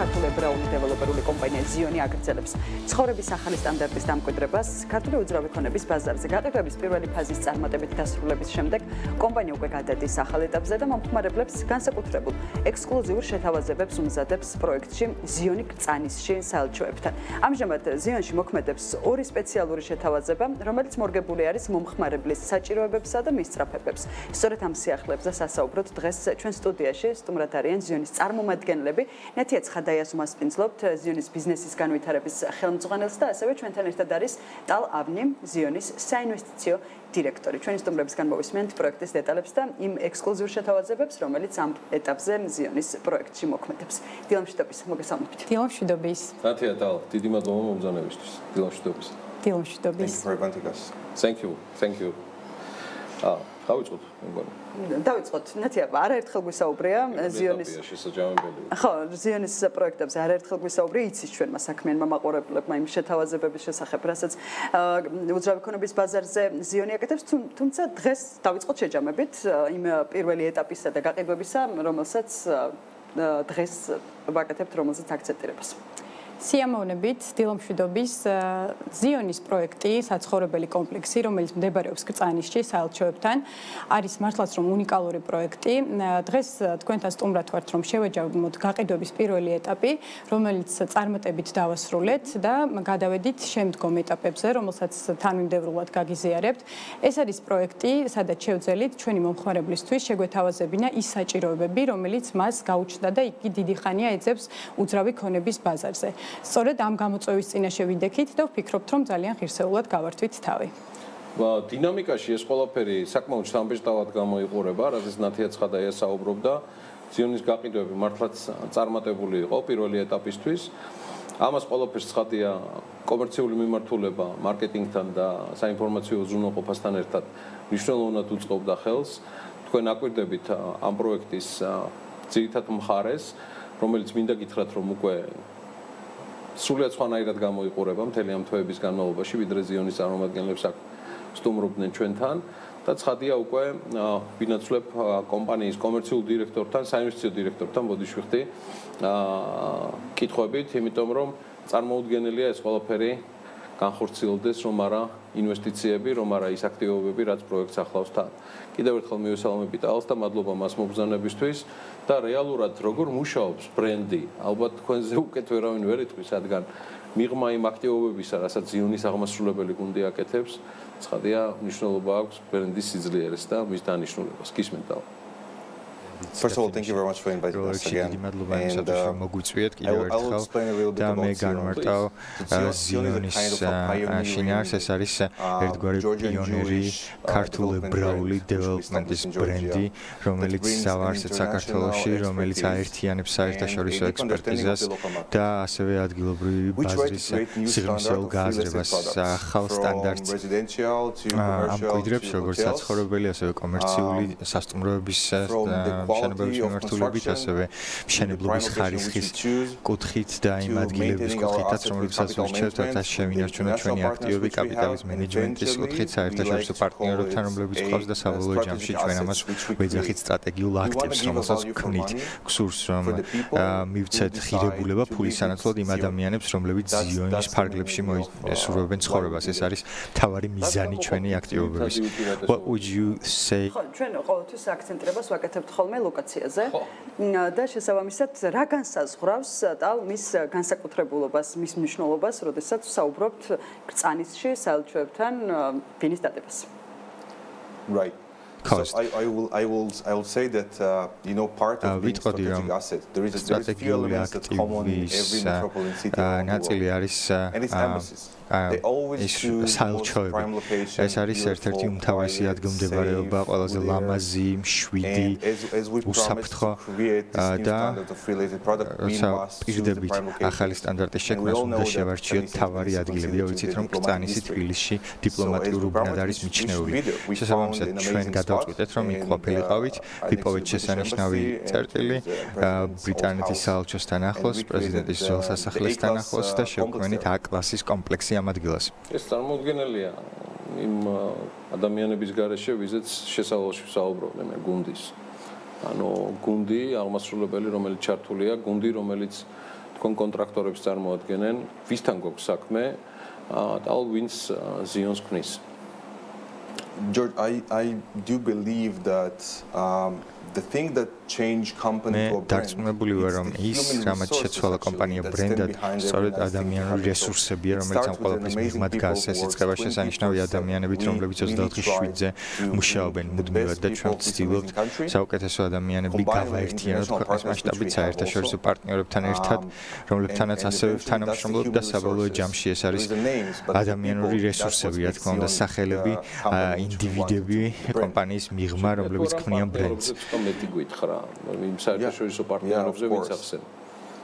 ქართული ებრაული დეველოპერული კომპანია ზიონი აგრძელებს ცხოვრების ახალი სტანდარტის დამკვიდრებას ქართული უძრავი ქონების ბაზარზე. გაყიდვების პირველი ფაზის წარმატებით დასრულების შემდეგ კომპანია უკვე გადადის ახალ ეტაპზე და მომხმარებლებს განსაკუთრებულ ექსკლუზიურ შეთავაზებებს უმზადებს პროექტში ზიონი კრწანისში საელჩოებთან. ამჟამად ზიონში მოქმედებს ორი სპეციალური შეთავაზება, რომელიც მორგებული არის მომხმარებლის საჭიროებებსა და მისწრაფებებს. სწორედ ამ სიახლეებზე სასაუბროთ დღეს ჩვენ სტუდიაში სტუმრად არიან ზიონის წარმომადგენლები. ნათია ცხადაიას უმასპინძლობთ ზიონის ბიზნესის განვითარების ხელმძღვანელს და ასევე ჩვენთან ერთად არის ტალ აბნი, ზიონის საინვესტიციო დირექტორი. ჩვენი სტუმრების განმოვისმენთ პროექტის დეტალებს და იმ ექსკლუზიურ შეთავაზებებს, რომელიც ამ ეტაპზე ზიონის პროექტში მოქმედებს. დილამშვიდობის, მოგესალმებით. დილამშვიდობის. ნათია ტალ, დიდი მადლობა მომბრძანებისთვის. დილამშვიდობის. დილამშვიდობის. Thank you. დავიწყოთ, მეგონი. დავიწყოთ. ნათია, არაერთხელ გვისაუბრია ზიონის შესაძლებელი. ხო, ზიონის პროექტებზე არაერთხელ გვისაუბრია, იცის ჩვენმა საქმიანმა მაყურებლებმა იმ შეთავაზებების შესახებ, რასაც უძრავი ქონების ბაზარზე ზიონი აკეთებს, თუმცა დღეს დავიწყოთ შეჯამებით იმ პირველი ეტაპისა და გაყიდვებისა, რომელსაც დღეს ვაკეთებთ, რომელზეც აქცენტირებას. სიამოვნებით, დილამშვიდობის ზიონის პროექტი, საცხოვრებელი კომპლექსი, რომელიც მდებარეობს კრწანისში, საელჩოებთან, არის მართლაც რომ უნიკალური პროექტი. დღეს თქვენთან სტუმრად ვართ, რომ შევეჯავოთ გაყიდვების პირველი ეტაპი, რომელიც წარმატებით დავასრულეთ და გადავედით შემდგომ ეტაპებზე, რომელსაც თანმიმდევრულად გაგიზიარებთ. ეს არის პროექტი, სადაც შევძელით ჩვენი მომხმარებლისთვის შეგვეთავაზებინა ის საჭიროებები, რომელიც მას გაუჩნდა და იგი დიდი ხანია ეძებს უძრავი ქონების ბაზარზე. სწორედ ამ გამოწვევის წინაშე ვიდექით და ვფიქრობთ, რომ ძალიან ღირსეულად გავართვით თავი. დინამიკაში ეს ყველაფერი საკმაოდ შთამბეჭდავად გამოიყურება, რადგან ნათია ცხადაია საუბრობდა, ზიონის გაყიდვები მართლაც წარმატებული იყო პირველი ეტაპისთვის. ამას ყველაფერს ცხადია კომერციული მიმართულება მარკეტინგთან და საინფორმაციო უზრუნველყოფასთან ერთად მნიშვნელოვნად უწყობდა ხელს. თქვენ აკვირდებით ამ პროექტის ძირითად მხარეს, რომელიც მინდა გითხრათ, რომ უკვე სრულიად სხვანაირად გამოიყურება მთელი ამ თვეების განმავლობაში, ვიდრე ზიონის წარმომადგენლებს აქ სტუმრობდნენ ჩვენთან და ცხადია უკვე ვინაცვლებ კომპანიის კომერციულ დირექტორთან, საინვესტიციო დირექტორთან ბოდიშვიხტი კითხვებით, იმიტომ რომ წარმოუდგენელია ეს ყველაფერი განხორციელდეს, რომ არა ინვესტიციები, რომ არა ის აქტივობები, რაც პროექტს ახლავს თან. კიდევ ერთხელ მივესალმებით ალს და მადლობა მას მობრძანებისთვის და რეალურად როგორ მუშაობს ბრენდი, ალბათ თქვენზე უკეთ ვერავინ ვერ იტყვის, რადგან მიღმა იმ აქტივობებისა, რასაც ზიონის აღმასრულებელი გუნდი აკეთებს, ცხადია მნიშვნელობა აქვს ბრენდის სიძლიერეს და მის დანიშნულებას. გისმენთ ალ. First of all, thank you very much for inviting us again. And I will explain a little bit about Zionis. შინაარს ეს არის ერთგვარი პიონერი ქართული ებრაული დეველოპმენტის ბრენდი, რომელიც სავარსეთ საქართველოში, რომელიც აერთიანებს საერთაშორისო ექსპერტიზას და ასევე ადგილობრივი ბაზრის სიღრმისეულ გააზრებას ახალ სტანდარტს ამკვიდრებს როგორც საცხოვრებელი, ასევე კომერციული სასტუმროების მშენებლობის მიმართულებით, ასევე მშენებლობის ხარისხის კუთხით და იმ ადგილების კუთხითაც, რომლებსაც ვირჩევთ, რაც შევინარჩუნოთ ჩვენი აქტივები კაპიტალის მენეჯმენტის კუთხით, საერთაშორისო პარტნიორებთან, რომლებიც ყავს და საბოლოო ჯამში ჩვენ ამას ვეძახით სტრატეგიულ აქტივს, რომელსაც ვქმნით. გსურს რომ მივცეთ ღირებულება ფულის სანაცვლოდ იმ ადამიანებს, რომლებიც ზიონის ფარგლებში მოისურვებენ ცხოვრებას. ეს არის მთავარი მიზანი ჩვენი აქტივობების. What would you say? ჩვენ ყოველთვის აქცენტირებას ვაკეთებთ ხოლმე ლოკაციაზე და შესაბამისად რა განსაზღვრავს ტალ მის განსაკუთრებულობას, მის მნიშვნელობას, როდესაც საუბრობთ კრწანისში საელჩოებთან ბინის დადებას. Right. So I will say that part of the strategic asset there is a few elements that common in every metropolitan city and it's embassies. They always choose prime location. ეს არის ერთ-ერთი უმთავრესი ადგილმდებარეობა, ყველაზე ლამაზი, მშვიდი, უსაფრთხო და პირდებით ახალი სტანდარტის შექმნას უნდა შევარჩიოთ თავარი ადგილები. ვიცით რომ კრწანისი, თბილისში დიპლომატიური უბნად არის მიჩნეული. შესაბამისად ჩვენ გადავწყვიტეთ რომ იქ ყოფილიყავით, ვიპოვეთ შესანიშნავი წერტილი ბრიტანეთის საელჩოსთან ახლოს, პრეზიდენტის ძველ სასახლესთან ახლოს და შევქმნით A-კლასის კომპლექსი ამ ადგილას. ეს წარმოუდგენელია იმ ადამიანების გარეშე, ვიზეც შესავალში საუბრობდნენ მე გუნდის. ანუ გუნდი აღმასრულებელი, რომელიც ჩართულია, გუნდი, რომელიც თქვენ კონტრაქტორებს წარმოადგენენ, ვისთან გვაქვს საქმე და ვინც ზიონს ქმნის. George, I do believe that the thing that changed company to a brand. დარწმუნებული ვარ, რომ ის რამაც შეცვალა კომპანია ბრენდად, სწორედ ადამიანური რესურსებია, რომელიც ამ ყველაფრის მიღმად გას. ეს იწყება შესანიშნავი ადამიანებით, რომლებიც 24/7-ზე მუშაობენ მუდმივად და ჩვენ ვცდილობთ საუკეთესო ადამიანები გავაერთიანოთ ქვეყნის მასშტაბით საერთაშორისო პარტნიორებთან ერთად, რომლებთანაც ასევე თანამშრომლობთ და საბოლოო ჯამში ეს არის ადამიანური რესურსები, რა თქმა უნდა, სახელები, ინდივიდები, კომპანიის მიღმა, რომლებიც ქმნიან ბრენდს. მეტი გითხრა იმ საერთაშორისო პარტნიორებზე ვინც ახსენე.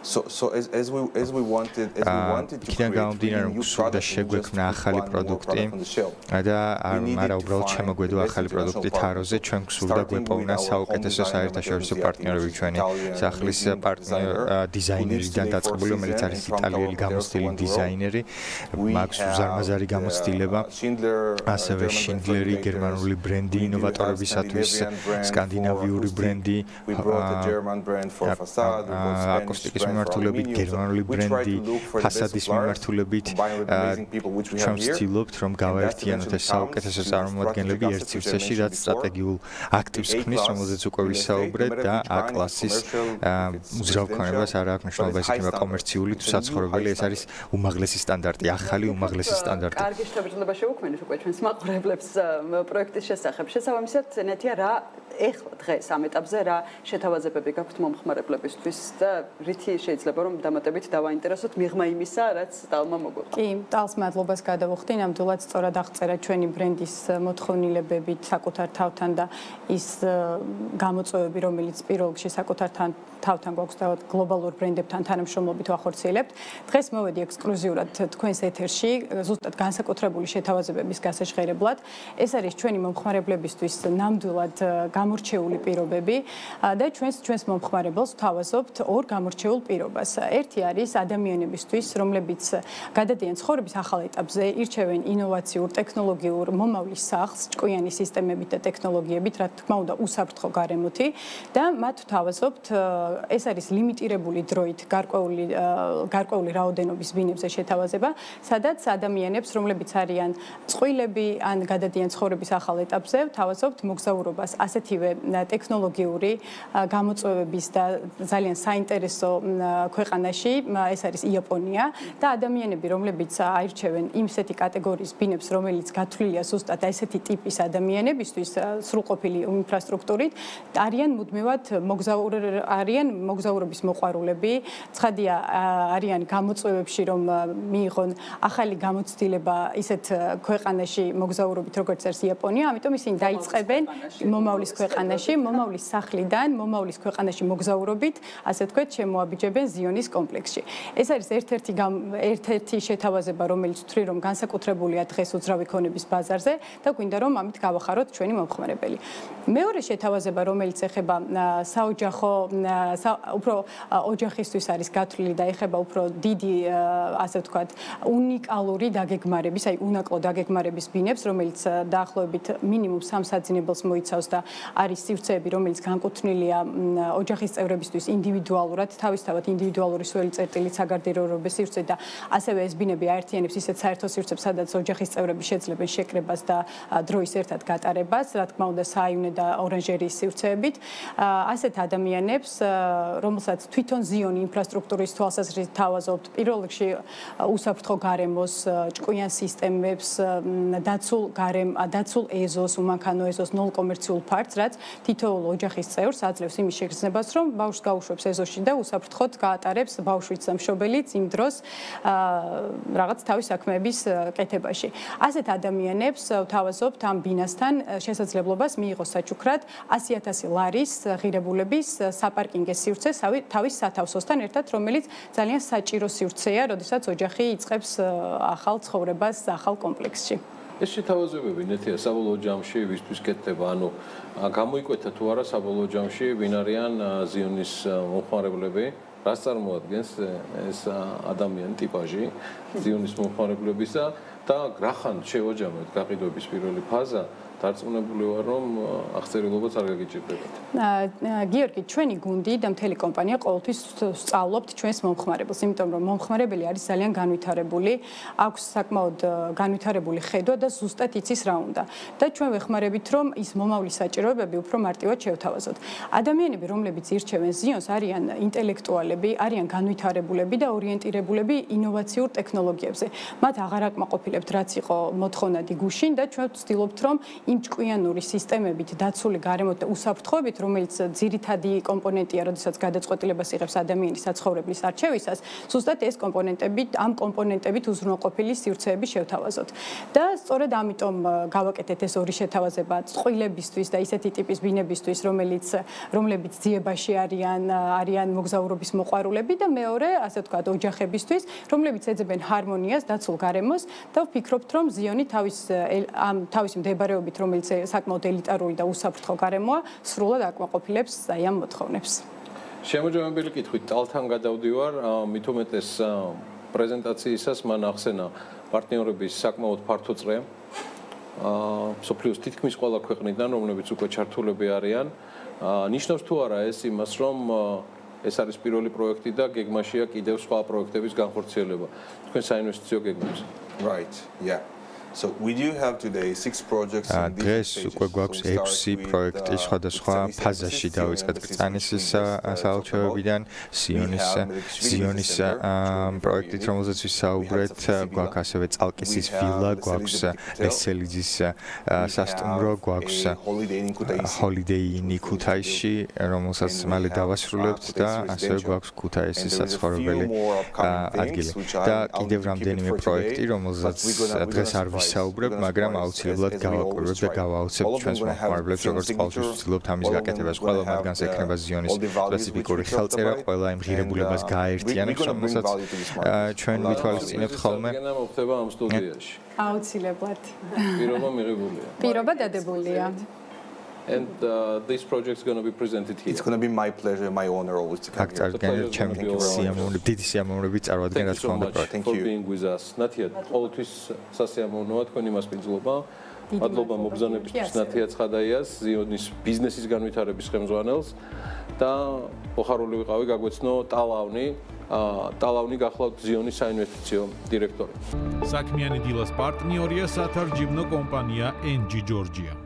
So as we wanted to და შეგვექმნა ახალი პროდუქტი და არა უბრალოდ შემოგვედო ახალი პროდუქტი თაროზე, ჩვენ გვსურდა გვეპოვნა საუკეთესო საერთაშორისო პარტნიორები ჩვენი სახლის პარტნიორ დიზაინერიდან დაწყებული, რომელიც არის იტალიელი გამოცდილი დიზაინერი, მაქს უზარმაზარი გამოცდილება, ასევე შინდლერი, გერმანული ბრენდი ინოვატორებისათვის, სკანდინავიური ბრენდი, აკუსტიკის მიმართულებით, გერმანული ბრენდი, ფასადის მიმართულებით, ჩვენ ვცდილობთ, რომ გავაერთიანოთ ეს საუკეთესო წარმომადგენლები ერთ სივრცეში, რაც სტრატეგიულ აქტივს ქმნის, რომელზეც უკვე ვისაუბრეთ და A-კლასის უზრალქონებას არ აქვს მნიშვნელობა, ეს იქნება კომერციული თუ საცხოვრებელი, ეს არის უმაღლესი სტანდარტი, ახალი უმაღლესი სტანდარტი. კარგი შეთანხმება შეუქმნით უკვე ჩვენს მაყურებლებს პროექტის შესახებ. შესაბამისად, ნეთია რა ეხლა დღეს ამ ეტაპზე რა შეთავაზებები გაქვთ მომხმარებლებისთვის და რითი შეიძლება რომ დამატებით დავაინტერესოთ მიღმა იმისა, რაც ტალმა მოგვიყვა. კი, ტალს მადლობას გადავუხდი, ნამდვილად სწორად აღწერა ჩვენი ბრენდის მოთხოვნილებებით საკუთარ თავთან და ის გამოწვევები, რომელიც პირველ რიგში საკუთარ თავთან გვაქვს და გლობალურ ბრენდებთან თანამშრომლობით ვახორციელებთ. დღეს მოვედი ექსკლუზიურად თქვენს ეთერში, ზუსტად განსაკუთრებული შეთავაზებების გასაჟღერებლად. ეს არის ჩვენი მომხმარებლებისთვის ნამდვილად გამორჩეული პირობები და ჩვენს მომხმარებელს ვთავაზობთ ორ გამორჩეულ პირობას. ერთი არის ადამიანებისთვის, რომლებიც გადადიან ცხოვრების ახალ ეტაპზე, ირჩევენ ინოვაციურ, ტექნოლოგიურ მომავლის სახლს, ჭკვიანი სისტემებით და ტექნოლოგიებით, რა თქმა უნდა, უსაფრთხო გარემოთი და მათ ვთავაზობთ, ეს არის ლიმიტირებული დროით გარკვეული რაოდენობის ბინებზე შეთავაზება, სადაც ადამიანებს, რომლებიც არიან წყვილები ან გადადიან ცხოვრების ახალ ეტაპზე, ვთავაზობთ მოგზაურობას ასეთივე ტექნოლოგიური გამოწვევების და ძალიან საინტერესო ქვეყანაში, ეს არის იაპონია და ადამიანები, რომლებიც აირჩევენ იმსეთი კატეგორიის ბინებს, რომელიც გათვლილია ზუსტად ესეთი ტიპის ადამიანებისთვის სრულყოფილი ინფრასტრუქტურით, არიან მუდმივად მოგზაურობის მოყვარულები, ცხადია არიან გამოწვევებში, რომ მიიღონ ახალი გამოცდილება ისეთ ქვეყანაში მოგზაურობით, როგორც არის იაპონია, ამიტომ ისინი დაიწყებენ მომავლის ქვეყანაში, მომავლის სახლიდან, მომავლის ქვეყანაში მოგზაურობით, ასე ვთქვათ, შემოაბიჯებენ ზიონის კომპლექსში. ეს არის ერთ-ერთი შეთავაზება, რომელიც ვთვლი, რომ განსაკუთრებულია დღეს უძრავი ქონების ბაზარზე და გვინდა რომ ამით გავახაროთ ჩვენი მომხმარებელი. მეორე შეთავაზება, რომელიც ეხება საოჯახო, უფრო ოჯახისთვის არის გათვლილი და ეხება უფრო დიდი, ასე ვთქვათ, უნიკალური დაგეგმარების, აი უნაკლო დაგეგმარების ბინებს, რომელიც დაახლოებით მინიმუმ 3 საძინებელს მოიცავს და არის სივრცეები, რომელიც განკუთვნილია ოჯახის წევრებისთვის ინდივიდუალურად, თავისთავად ინდივიდუალური სველი წერტილით საგარდირულების სივრცე და ასევე ეს ბინები აერთიანებს ისეთ საერთო სივრცებს, სადაც ოჯახის წევრები შეძლებენ შეკრებას და დროის ერთად გატარებას, რა თქმა უნდა, საივნე და ორანჟერიის სივრცეებით. ასეთ ადამიანებს, რომელსაც თვითონ ზიონი ინფრასტრუქტურის თვალსაზრისით თავაზობთ, პირველ რიგში უსაფრთხო გარემოს, ჭკვიან სისტემებს, დაცულ ეზოს, უმანქანო ეზოს, ნულ კომერციულ ფართს, რაც თითოეულ ოჯახის წევრს აძლევს იმის შეგრძნებას, რომ ბავშვს გაუშვებს ეზოში და უსაფრთხოდ გაატარებს ბავშვიც და მშობელიც იმ დროს რაღაც თავის საქმეების კეთებაში. ასეთ ადამიანებს ვთავაზობთ ამ ბინასთან შესაძლებლობას მიიღოს საჩუქრად 100,000 ლარის ღირებულების საპარკინგის სივრცე თავის სათავსოსთან ერთად, რომელიც ძალიან საჭირო სივრცეა, როდესაც ოჯახი იწყებს ახალ ცხოვრებას ახალ კომპლექსში. ეს შეთავაზებები ნეთია საბოლოო ჯამში ვისთვის კეთდება, ანუ გამოიკვეთა თუ არა საბოლოო ჯამში ვინ არიან ზიონის მომხმარებლები, რას წარმოადგენს ეს ადამიანი ტიპაჟი ზიონის მომხმარებლებისა და რახან შევაჯამოთ გაყიდვების პირველი ფაზა დარწმუნებული ვარ, რომ აღწერილობაც არ გაგიჭირდებათ. გიორგი, ჩვენი გუნდი და მთელი კომპანია ყოველთვის სწავლობთ ჩვენს მომხმარებელს, იმიტომ რომ მომხმარებელი არის ძალიან განვითარებული, აქვს საკმაოდ განვითარებული ხედვა და ზუსტად იცის რა უნდა. და ჩვენ ვეხმარებით, რომ ის მომავლის საჭიროებები უფრო მარტივად შევთავაზოთ. ადამიანები, რომლებიც ირჩევენ ზიონს, არიან ინტელექტუალები, არიან განვითარებულები და ორიენტირებულები ინოვაციურ ტექნოლოგიებზე. მათ აღარ აკმაყოფილებთ, რაც იყო მოთხოვნადი გუშინ და ჩვენ ვცდილობთ, რომ იმ ჭკვიანური სისტემებით დაცული გარემოთ და უსაფრთხოებით, რომელიც ძირითადი კომპონენტია, როდესაც გადაწყვეტილებას იღებს ადამიანის საცხოვრებლის არჩევისას, ზუსტად ეს კომპონენტები, ამ კომპონენტებით უზრუნველყოფილი სივრცეები შევთავაზოთ. და სწორედ ამიტომ გავაკეთეთ ეს ორი შეთავაზება წყვილებისთვის და ისეთი ტიპის ბინებისთვის, რომლებიც ძიებაში არიან მოგზაურობის მოყვარულები და მეორე, ასე ვთქვათ, ოჯახებისთვის, რომლებიც ეძებენ ჰარმონიას, დაცულ გარემოს და ვფიქრობთ, რომ ზიონი თავის მდებარეობით, რომელიც საკმაოდ ელიტარული და უსაფრთხო გარემოა, სრულად აკმაყოფილებს აი ამ მოთხოვნებს. შემოჯამებელი კითხვით ტალთან გადავდივარ, მით უმეტეს პრეზენტაციისას მან ახსენა პარტნიორების საკმაოდ ფართო წრე. სოფლიოს თითქმის ყველა ქვეყნიდან, რომლებიც უკვე ჩართულები არიან, ნიშნავს თუ არა ეს იმას, რომ ეს არის პირველი პროექტი და გეგმაშია კიდევ სხვა პროექტების განხორციელება. თქვენ საინვესტიციო გეგმებზე. Right, yeah. So we do have today 6 projects in this უკვე გვაქვს 6 პროექტი სხვადასხვა ფაზაში დავიწყეთ კრწანისის საალჩოებიდან ზიონის პროექტით რომელზეც ვისაუბრეთ გვაქვს ასევე წალკისის ვილა გვაქვს ესელიძის სასტუმრო გვაქვს ჰოლიდეი ინი ქუთაისში რომელსაც მალე დავასრულებთ და ასევე გვაქვს ქუთაისის საცხოვრებელი ადგილი და კიდევ რამდენიმე პროექტი რომელზეც დღეს არ საუბრებ, მაგრამ აუცილებლად გავაკვირვებ და გავაოცებ ჩვენს მომხმარებლებს, როგორც ყოველთვის ვცდილობთ ამის გაკეთებას. ყველა მათგანს ექნება ზიონის სპეციფიკური ხელწერა, ყველა იმ ღირებულებას გააერთიანებს, რომელსაც ჩვენ ვითვალისწინებთ ხოლმე. მოხდება ამ სტუდიაში. აუცილებლად. პირობა მიღებულია. პირობა დადებულია. And this project is going to be presented here. It's going to be my pleasure, my honor always to come here. Thank you for being with us. ნათია, ყოველთვის სასიამოვნოა თქვენი მასპინძლობა. მადლობა მობრძანებისთვის ნათია ცხადაიას, ზიონის ბიზნესის განვითარების ხელმძღვანელს და მოხარული ვიყავი გაგვეცნო ტალავნი გახლავთ ზიონის საინვესტიციო დირექტორი. საქმიანი დილას პარტნიორია სათარჯიმნო კომპანია NG Georgia.